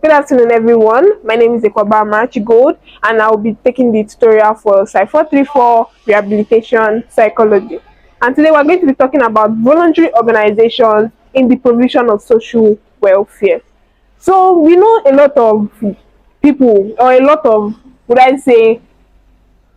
Good afternoon, everyone. My name is Ekwaba Gold, and I'll be taking the tutorial for Sci 434 Rehabilitation Psychology. And today we're going to be talking about voluntary organizations in the provision of social welfare. So we know a lot of people, or a lot of, would I say,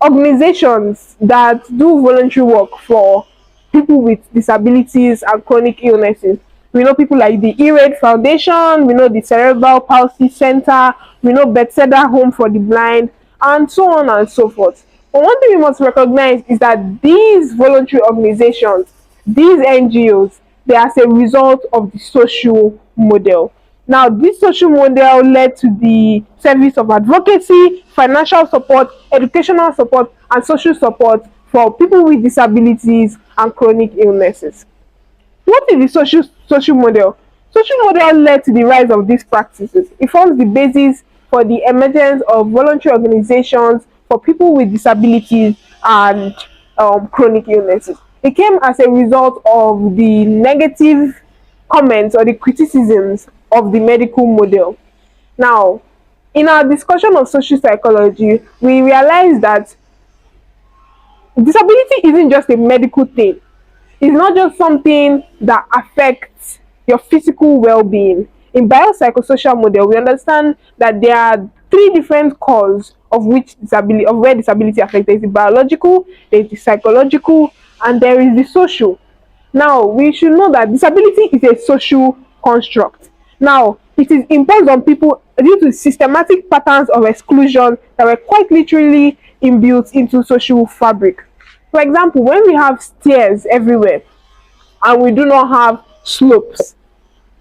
organizations that do voluntary work for people with disabilities and chronic illnesses. We know people like the E-Rate Foundation, we know the Cerebral Palsy Center, we know Bethesda Home for the Blind, and so on and so forth. But one thing we must recognize is that these voluntary organizations, these NGOs, they are as a result of the social model. Now, this social model led to the service of advocacy, financial support, educational support, and social support for people with disabilities and chronic illnesses. What is the social model? Social model led to the rise of these practices. It forms the basis for the emergence of voluntary organizations for people with disabilities and chronic illnesses. It came as a result of the negative comments or the criticisms of the medical model. Now, in our discussion of social psychology, we realize that disability isn't just a medical thing. It's not just something that affects your physical well-being. In biopsychosocial model, we understand that there are three different causes of where disability affects. There is the biological, there is the psychological, and there is the social. Now, we should know that disability is a social construct. Now, it is imposed on people due to systematic patterns of exclusion that were quite literally inbuilt into social fabric. For example, when we have stairs everywhere and we do not have slopes,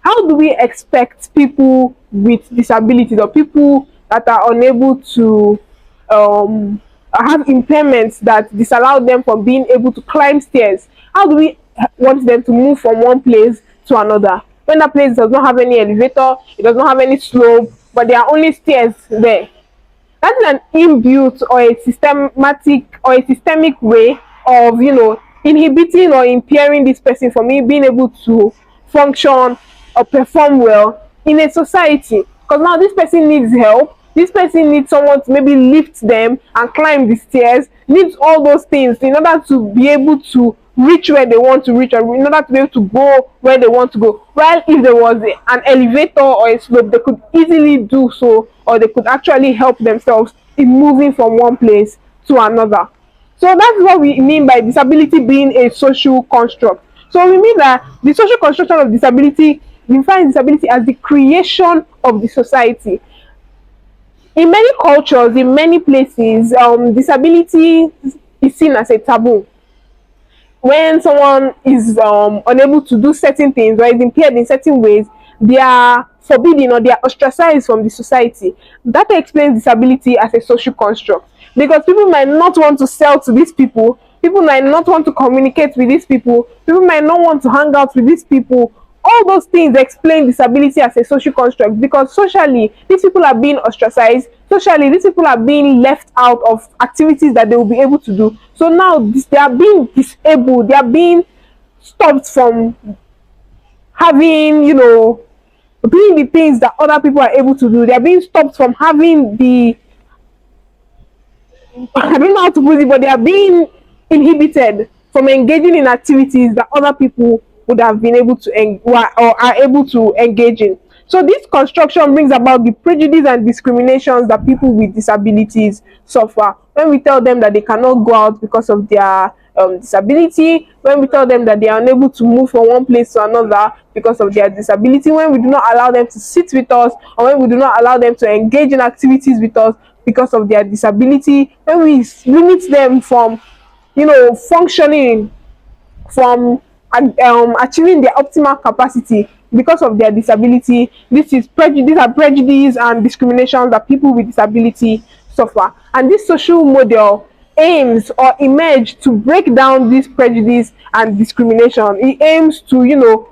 how do we expect people with disabilities or people that are unable to have impairments that disallow them from being able to climb stairs? How do we want them to move from one place to another when that place does not have any elevator, it does not have any slope, but there are only stairs there? That is an inbuilt or a systemic way of inhibiting or impairing this person from being able to function or perform well in a society. Because now this person needs help, this person needs someone to maybe lift them and climb the stairs, needs all those things in order to be able to reach where they want to reach, or in order to be able to go where they want to go. While if there was an elevator or a slope, they could easily do so, or they could actually help themselves in moving from one place to another. So that's what we mean by disability being a social construct. So we mean that the social construction of disability defines disability as the creation of the society. In many cultures, in many places, disability is seen as a taboo. When someone is unable to do certain things or is impaired in certain ways, they are forbidden or they are ostracized from the society. That explains disability as a social construct, because people might not want to sell to these people might not want to communicate with these people might not want to hang out with these people. All those things explain disability as a social construct, because socially these people are being ostracized, socially these people are being left out of activities that they will be able to do. So now they are being disabled, they are being stopped from having, doing the things that other people are able to do. They are being stopped from having the I don't know how to put it, but they are being inhibited from engaging in activities that other people would have been able to or are able to engage in. So this construction brings about the prejudice and discriminations that people with disabilities suffer. When we tell them that they cannot go out because of their disability, when we tell them that they are unable to move from one place to another because of their disability, when we do not allow them to sit with us, or when we do not allow them to engage in activities with us because of their disability, when we limit them from functioning, from achieving their optimal capacity because of their disability, these are prejudice and discriminations that people with disability suffer. And this social model aims or emerge to break down this prejudice and discrimination. It aims to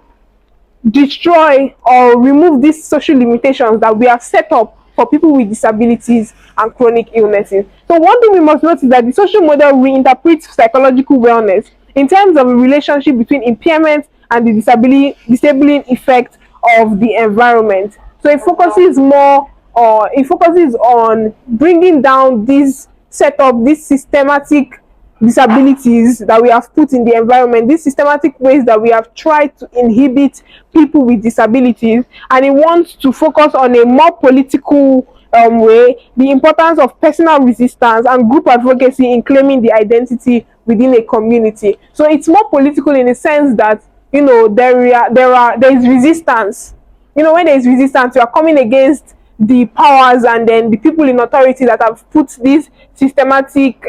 destroy or remove these social limitations that we have set up for people with disabilities and chronic illnesses. So one thing we must note is that the social model reinterprets psychological wellness in terms of a relationship between impairment and the disabling effect of the environment. So it focuses more, or it focuses on bringing down this setup, this systematic disabilities that we have put in the environment, these systematic ways that we have tried to inhibit people with disabilities, and it wants to focus on a more political way, the importance of personal resistance and group advocacy in claiming the identity within a community. So it's more political in the sense that, there is resistance. When there is resistance, you are coming against the powers and then the people in authority that have put these systematic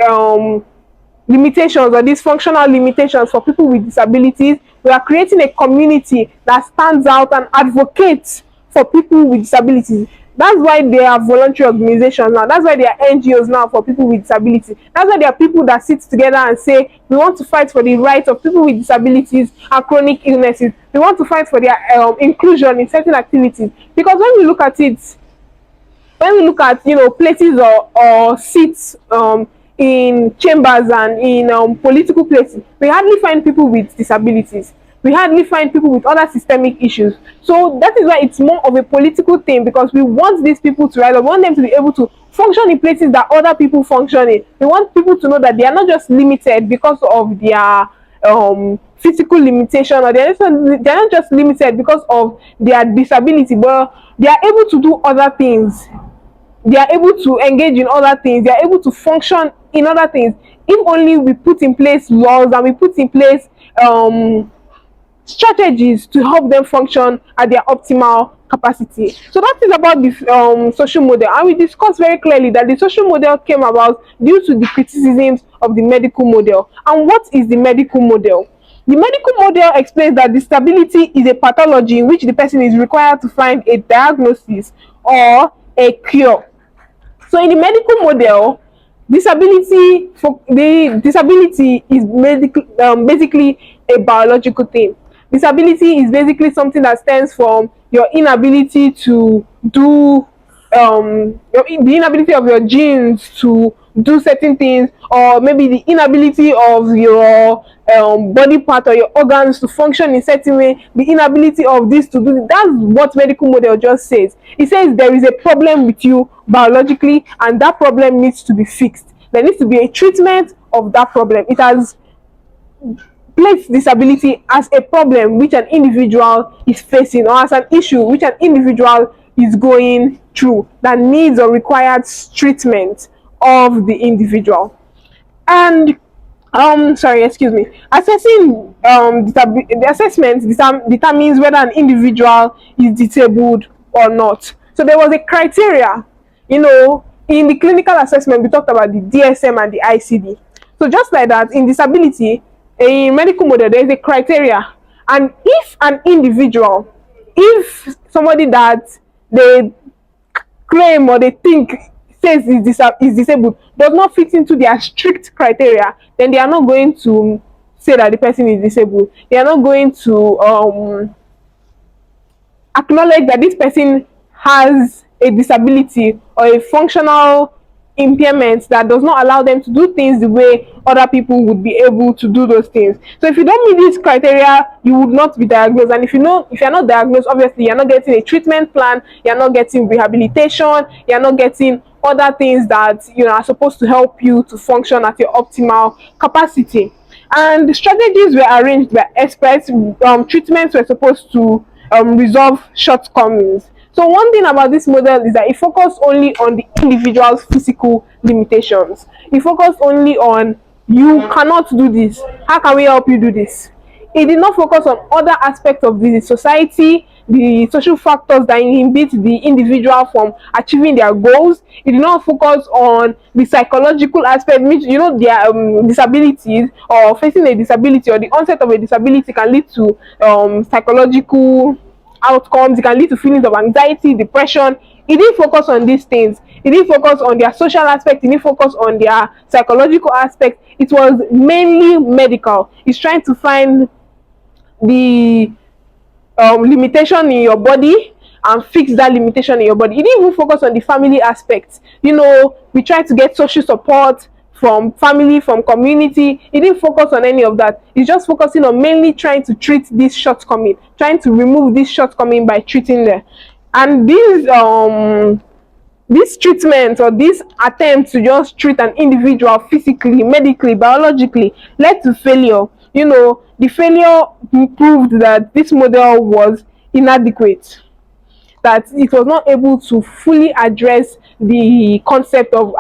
limitations or these functional limitations for people with disabilities. We are creating a community that stands out and advocates for people with disabilities. That's why there are voluntary organizations now. That's why there are NGOs now for people with disabilities. That's why there are people that sit together and say, we want to fight for the rights of people with disabilities and chronic illnesses. We want to fight for their inclusion in certain activities. Because when we look at places or seats in chambers and in political places, we hardly find people with disabilities. We hardly find people with other systemic issues. So that is why it's more of a political thing, because we want these people to rise up. We want them to be able to function in places that other people function in. We want people to know that they are not just limited because of their physical limitation, or they're not just limited because of their disability, but they are able to do other things. They are able to engage in other things. They are able to function in other things. If only we put in place laws and we put in place strategies to help them function at their optimal capacity. So that is about the social model, and we discussed very clearly that the social model came about due to the criticisms of the medical model. And what is the medical model? The medical model explains that disability is a pathology in which the person is required to find a diagnosis or a cure. So in the medical model, the disability is basically a biological thing. Disability is basically something that stems from your inability to do the inability of your genes to do certain things, or maybe the inability of your body part or your organs to function in certain way, the inability of this to do. That's what medical model just says. It says there is a problem with you biologically, and that problem needs to be fixed. There needs to be a treatment of that problem. It has placed disability as a problem which an individual is facing, or as an issue which an individual is going through, that needs or requires treatment of the individual. And assessing the assessment determines whether an individual is disabled or not. So there was a criteria, in the clinical assessment. We talked about the DSM and the ICD. So just like that, in disability, in medical model, there is a criteria. And if somebody that they claim or they think says is disabled does not fit into their strict criteria, then they are not going to say that the person is disabled. They are not going to acknowledge that this person has a disability or a functional impairment that does not allow them to do things the way other people would be able to do those things. So if you don't meet this criteria, you would not be diagnosed. And if you're not diagnosed, obviously you're not getting a treatment plan, you're not getting rehabilitation, you're not getting other things that are supposed to help you to function at your optimal capacity. And the strategies were arranged by experts. Treatments were supposed to resolve shortcomings. So one thing about this model is that it focused only on the individual's physical limitations. It focused only on, you cannot do this, how can we help you do this? It did not focus on other aspects of the society, the social factors that inhibit the individual from achieving their goals. It did not focus on the psychological aspect, which their disabilities, or facing a disability, or the onset of a disability can lead to psychological outcomes. It can lead to feelings of anxiety, depression. It didn't focus on these things. It didn't focus on their social aspect. It didn't focus on their psychological aspect. It was mainly medical. It's trying to find the limitation in your body and fix that limitation in your body. It didn't even focus on the family aspect. We try to get social support from family, from community. It didn't focus on any of that. It's just focusing on mainly trying to treat this shortcoming, trying to remove this shortcoming by treating them. And this treatment or this attempt to just treat an individual physically, medically, biologically led to failure. The failure proved that this model was inadequate, that it was not able to fully address the concept of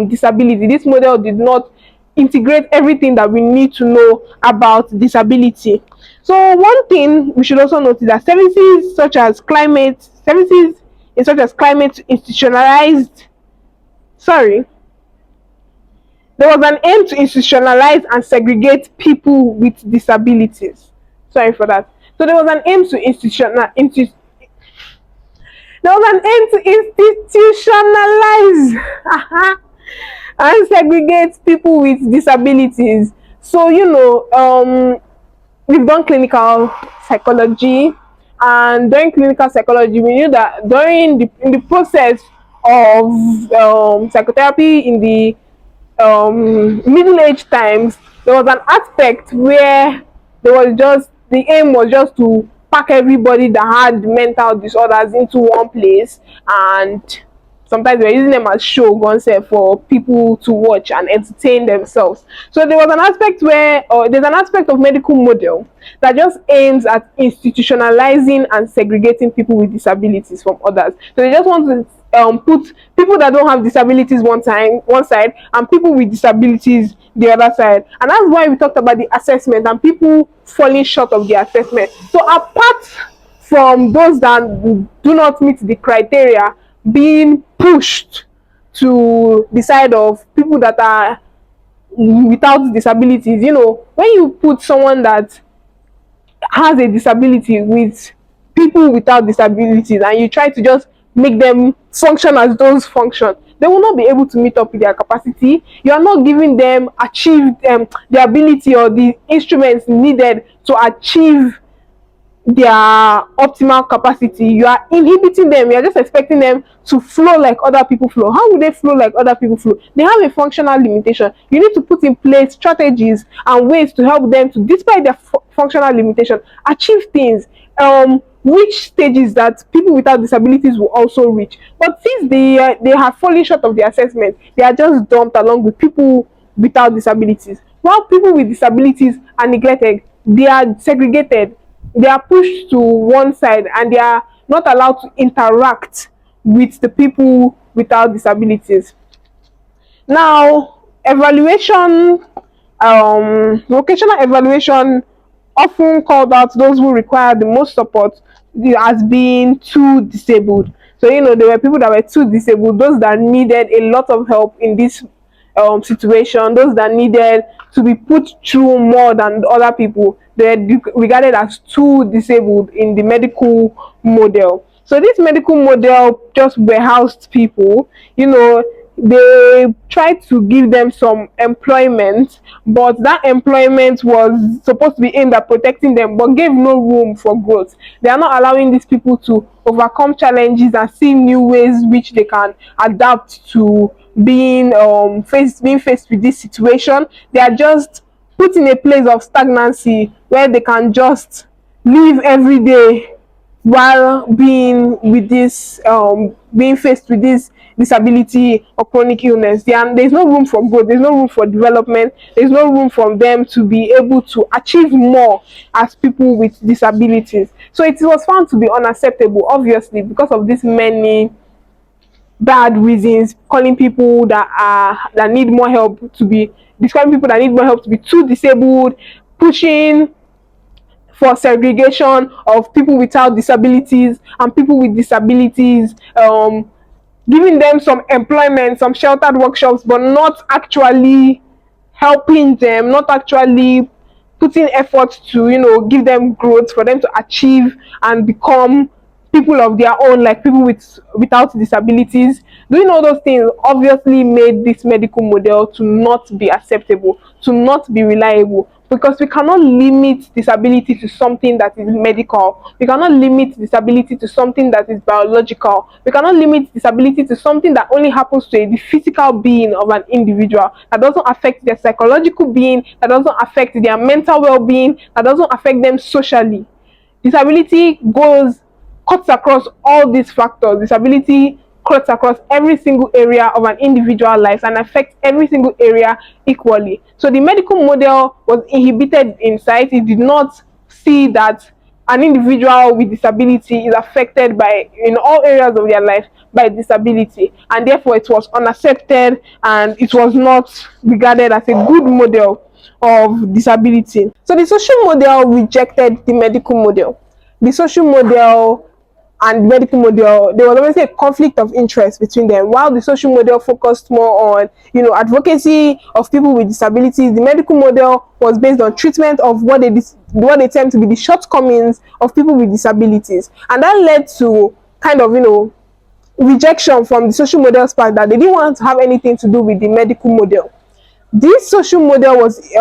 disability. This model did not integrate everything that we need to know about disability. So one thing we should also note is that services in such as climate institutionalized, sorry, there was an aim to institutionalize and segregate people with disabilities. Sorry for that. So there was an aim to there was an aim to institutionalize and segregate people with disabilities. So we've done clinical psychology, and during clinical psychology, we knew that in the process of psychotherapy in the middle age times, there was an aspect where the aim was just to pack everybody that had mental disorders into one place, and sometimes we're using them as show concept for people to watch and entertain themselves. So there was an aspect where there's an aspect of medical model that just aims at institutionalizing and segregating people with disabilities from others. So they just want to put people that don't have disabilities one side, and people with disabilities the other side. And that's why we talked about the assessment and people falling short of the assessment. So apart from those that do not meet the criteria being pushed to the side of people that are without disabilities, when you put someone that has a disability with people without disabilities, and you try to just make them function as those function, they will not be able to meet up with their capacity. You are not giving them achieve the ability or the instruments needed to achieve their optimal capacity. You are inhibiting them. You are just expecting them to flow like other people flow. How would they flow like other people flow? They have a functional limitation. You need to put in place strategies and ways to help them to, despite their functional limitation, achieve things, reach stages that people without disabilities will also reach. But since they have fallen short of the assessment, they are just dumped along with people without disabilities. While people with disabilities are neglected, they are segregated, they are pushed to one side, and they are not allowed to interact with the people without disabilities. Now, vocational evaluation often called out those who require the most support as being too disabled. So, there were people that were too disabled, those that needed a lot of help in this situation, those that needed to be put through more than other people, they're regarded as too disabled in the medical model. So this medical model just warehoused people. They tried to give them some employment, but that employment was supposed to be aimed at protecting them, but gave no room for growth. They are not allowing these people to overcome challenges and see new ways which they can adapt to being faced with this situation. They are just put in a place of stagnancy where they can just live every day while being faced with this disability or chronic illness. There's no room for growth, there's no room for development, there's no room for them to be able to achieve more as people with disabilities. So it was found to be unacceptable, obviously, because of these many bad reasons, calling people that need more help to be describing people that need more help to be too disabled, pushing for segregation of people without disabilities and people with disabilities, giving them some employment, some sheltered workshops, but not actually helping them, not actually putting effort to give them growth for them to achieve and become people of their own, like people without disabilities. Doing all those things obviously made this medical model to not be acceptable, to not be reliable, because we cannot limit disability to something that is medical. We cannot limit disability to something that is biological. We cannot limit disability to something that only happens to the physical being of an individual, that doesn't affect their psychological being, that doesn't affect their mental well-being, that doesn't affect them socially. Disability goes cuts across all these factors. Disability cuts across every single area of an individual life and affects every single area equally. So the medical model was inhibited in sight. It did not see that an individual with disability is affected by in all areas of their life by disability, and therefore it was unaccepted and it was not regarded as a good model of disability. So the social model rejected the medical model. The social model and medical model, there was always a conflict of interest between them. While the social model focused more on, advocacy of people with disabilities, the medical model was based on treatment of what they term to be the shortcomings of people with disabilities, and that led to kind of rejection from the social model's part, that they didn't want to have anything to do with the medical model. This social model was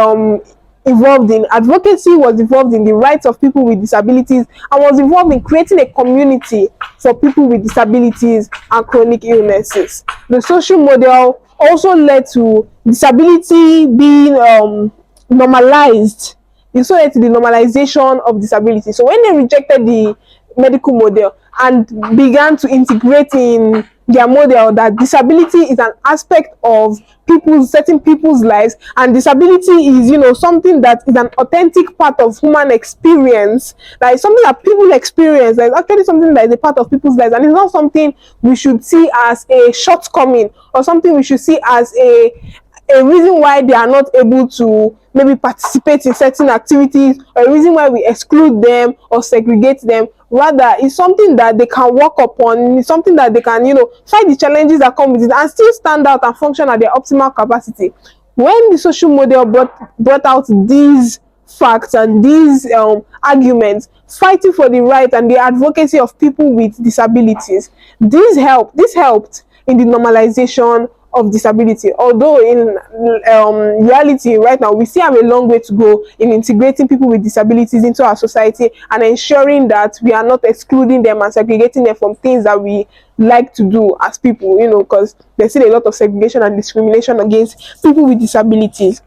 involved in advocacy, was involved in the rights of people with disabilities, and was involved in creating a community for people with disabilities and chronic illnesses. The social model also led to disability being normalized. It also led to the normalization of disability. So when they rejected the medical model and began to integrate in their model that disability is an aspect of certain people's lives, and disability is something that is an authentic part of human experience, that is something that people experience, that is actually something that is a part of people's lives, and it's not something we should see as a shortcoming or something we should see as a reason why they are not able to maybe participate in certain activities, or a reason why we exclude them or segregate them. Rather, it's something that they can work upon. It's something that they can fight the challenges that come with it and still stand out and function at their optimal capacity. When the social model brought out these facts and these arguments, fighting for the right and the advocacy of people with disabilities, this helped in the normalization of disability. Although in reality right now we still have a long way to go in integrating people with disabilities into our society and ensuring that we are not excluding them and segregating them from things that we like to do as people, because there's still a lot of segregation and discrimination against people with disabilities.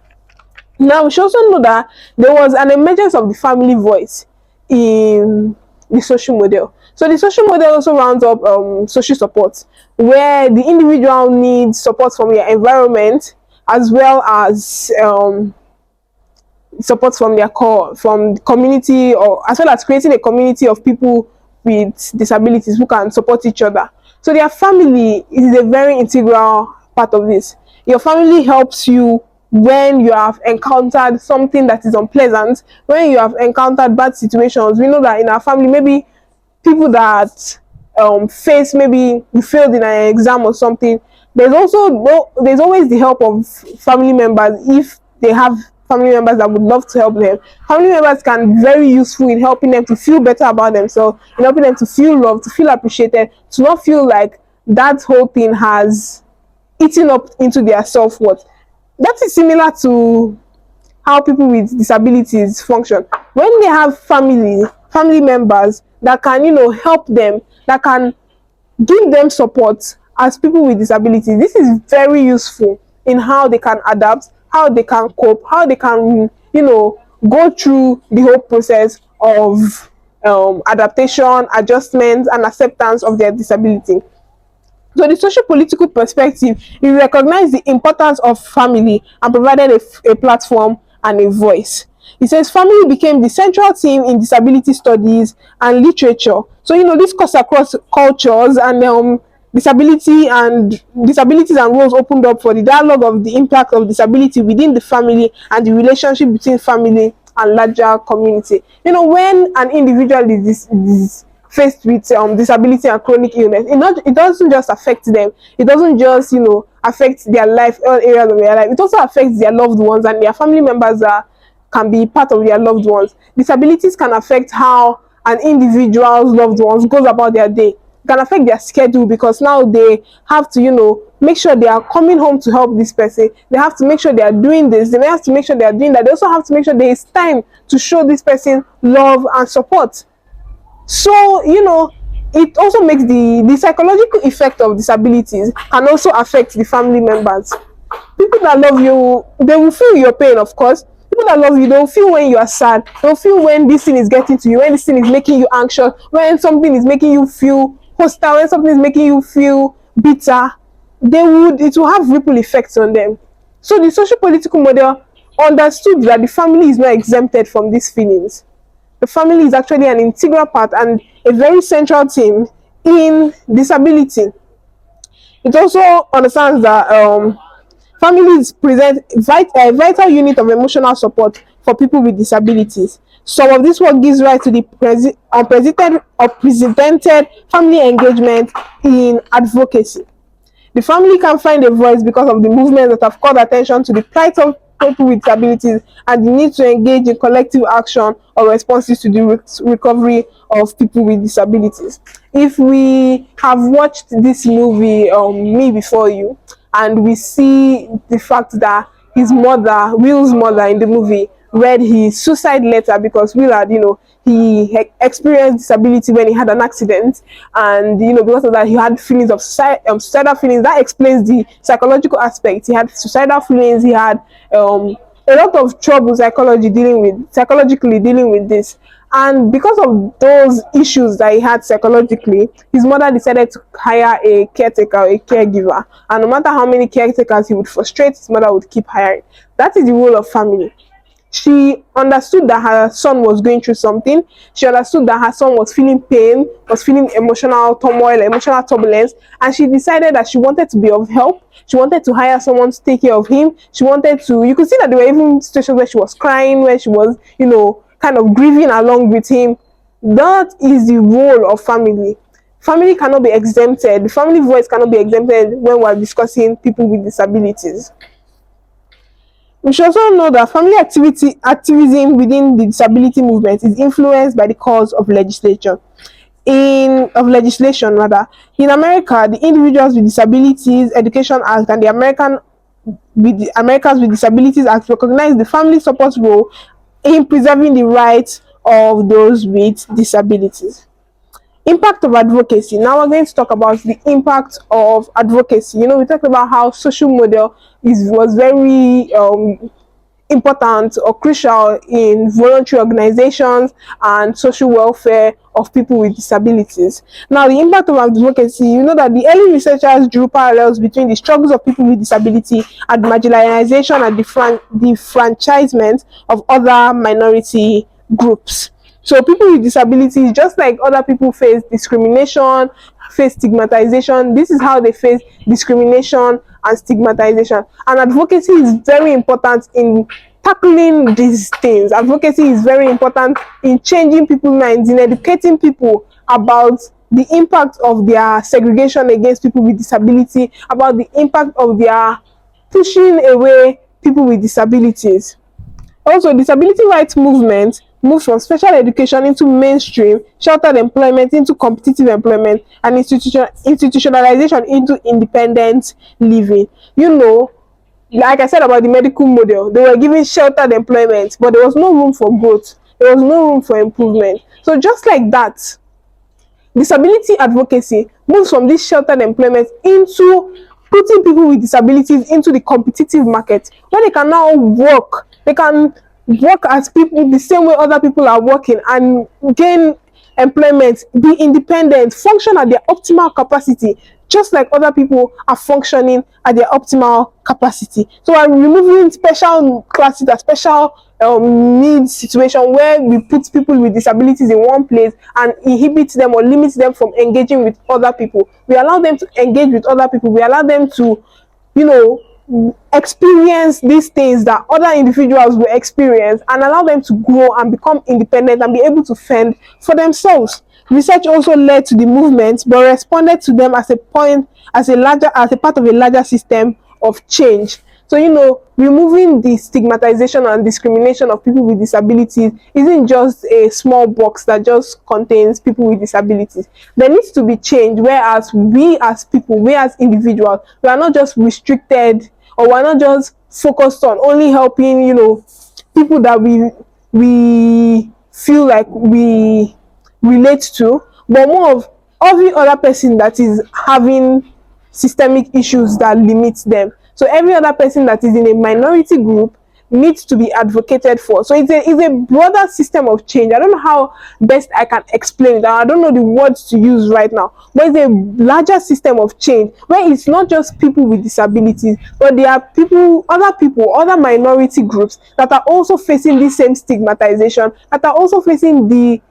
Now we should also know that there was an emergence of the family voice in the social model. So the social model also rounds up social support, where the individual needs support from their environment as well as support from from the community, or as well as creating a community of people with disabilities who can support each other. So their family is a very integral part of this. Your family helps you when you have encountered something that is unpleasant, when you have encountered bad situations. We know that in our family, maybe people that face, maybe you failed in an exam or something, there's always the help of family members. If they have family members that would love to help them, family members can be very useful in helping them to feel better about themselves, in helping them to feel loved, to feel appreciated, to not feel like that whole thing has eaten up into their self-worth. That is similar to how people with disabilities function. When they have family members that can help them, that can give them support as people with disabilities, this is very useful in how they can adapt, how they can cope, how they can go through the whole process of adaptation, adjustment, and acceptance of their disability. So the social political perspective, it recognized the importance of family and provided a platform and a voice. It says family became the central theme in disability studies and literature. So this cuts across cultures, and disabilities and roles opened up for the dialogue of the impact of disability within the family and the relationship between family and larger community. When an individual is faced with disability and chronic illness, it doesn't just affect them. It doesn't just affect their life, all areas of their life. It also affects their loved ones and their family members that can be part of their loved ones. Disabilities can affect how an individual's loved ones goes about their day. It can affect their schedule, because now they have to make sure they are coming home to help this person. They have to make sure they are doing this. They may have to make sure they are doing that. They also have to make sure there is time to show this person love and support. So it also makes the psychological effect of disabilities can also affect the family members. People that love you, they will feel your pain, of course. People that love you, they'll feel when you are sad. They'll feel when this thing is getting to you, when this thing is making you anxious, when something is making you feel hostile, when something is making you feel bitter. It will have ripple effects on them. So the social political model understood that the family is not exempted from these feelings. The family is actually an integral part and a very central theme in disability. It also understands that families present a vital unit of emotional support for people with disabilities. Some of this work gives rise to the unprecedented family engagement in advocacy. The family can find a voice because of the movements that have called attention to the plight of people with disabilities and the need to engage in collective action or responses to the recovery of people with disabilities. If we have watched this movie, Me Before You, and we see the fact that his mother, Will's mother in the movie, read his suicide letter because Will had, experienced disability when he had an accident, and because of that he had feelings of suicidal feelings. That explains the psychological aspect. He had suicidal feelings. He had a lot of trouble psychologically dealing with this. And because of those issues that he had psychologically, his mother decided to hire a caretaker, a caregiver. And no matter how many caretakers he would frustrate, his mother would keep hiring. That is the role of family. She understood that her son was going through something. She understood that her son was feeling pain, was feeling emotional turmoil, emotional turbulence, and she decided that she wanted to be of help. She wanted to hire someone to take care of him. She wanted to, you could see that there were even situations where she was crying, where she was, kind of grieving along with him. That is the role of family. Family cannot be exempted. The family voice cannot be exempted when we're discussing people with disabilities. We should also know that family activism within the disability movement is influenced by the cause of legislation rather. In America, the Individuals with Disabilities Education Act and the Americans with Disabilities Act recognize the family support role in preserving the rights of those with disabilities. Impact of advocacy. Now we're going to talk about the impact of advocacy. We talked about how social model was very important or crucial in voluntary organizations and social welfare of people with disabilities. Now, the impact of advocacy, that the early researchers drew parallels between the struggles of people with disability and marginalization and the franchisement of other minority groups. So people with disabilities, just like other people face discrimination, face stigmatization, this is how they face discrimination and stigmatization. And advocacy is very important in tackling these things. Advocacy is very important in changing people's minds, in educating people about the impact of their segregation against people with disability, about the impact of their pushing away people with disabilities. Also, disability rights movement moves from special education into mainstream, sheltered employment into competitive employment, and institutionalization into independent living. Like I said about the medical model, they were given sheltered employment, but there was no room for growth. There was no room for improvement. So just like that, disability advocacy moves from this sheltered employment into putting people with disabilities into the competitive market, where they can now work. They can work as people the same way other people are working and gain employment, be independent, function at their optimal capacity, just like other people are functioning at their optimal capacity. So I'm removing special classes, a special needs situation where we put people with disabilities in one place and inhibit them or limit them from engaging with other people. We allow them to engage with other people. We allow them to, experience these things that other individuals will experience, and allow them to grow and become independent and be able to fend for themselves. Research also led to the movement, but responded to them as a part of a larger system of change. So, removing the stigmatization and discrimination of people with disabilities isn't just a small box that just contains people with disabilities. There needs to be change, whereas we as people, we as individuals, we are not just restricted, or we're not just focused on only helping, people that we feel like we relate to, but more of every other person that is having systemic issues that limit them. So every other person that is in a minority group needs to be advocated for. So it's a broader system of change. I don't know how best I can explain it. I don't know the words to use right now, but it's a larger system of change where it's not just people with disabilities, but there are people, other minority groups that are also facing the same stigmatization, that are also facing the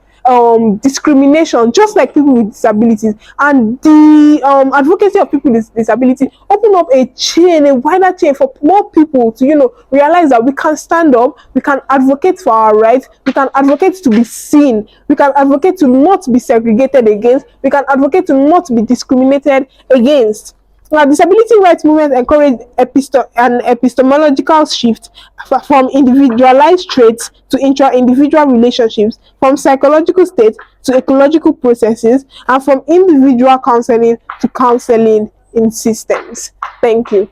discrimination, just like people with disabilities. And the advocacy of people with disability open up a chain, a wider chain for more people to, realize that we can stand up, we can advocate for our rights, we can advocate to be seen, we can advocate to not be segregated against, we can advocate to not be discriminated against. Now, disability rights movement encourage an epistemological shift from individualized traits to intra-individual relationships, from psychological states to ecological processes, and from individual counseling to counseling in systems. Thank you.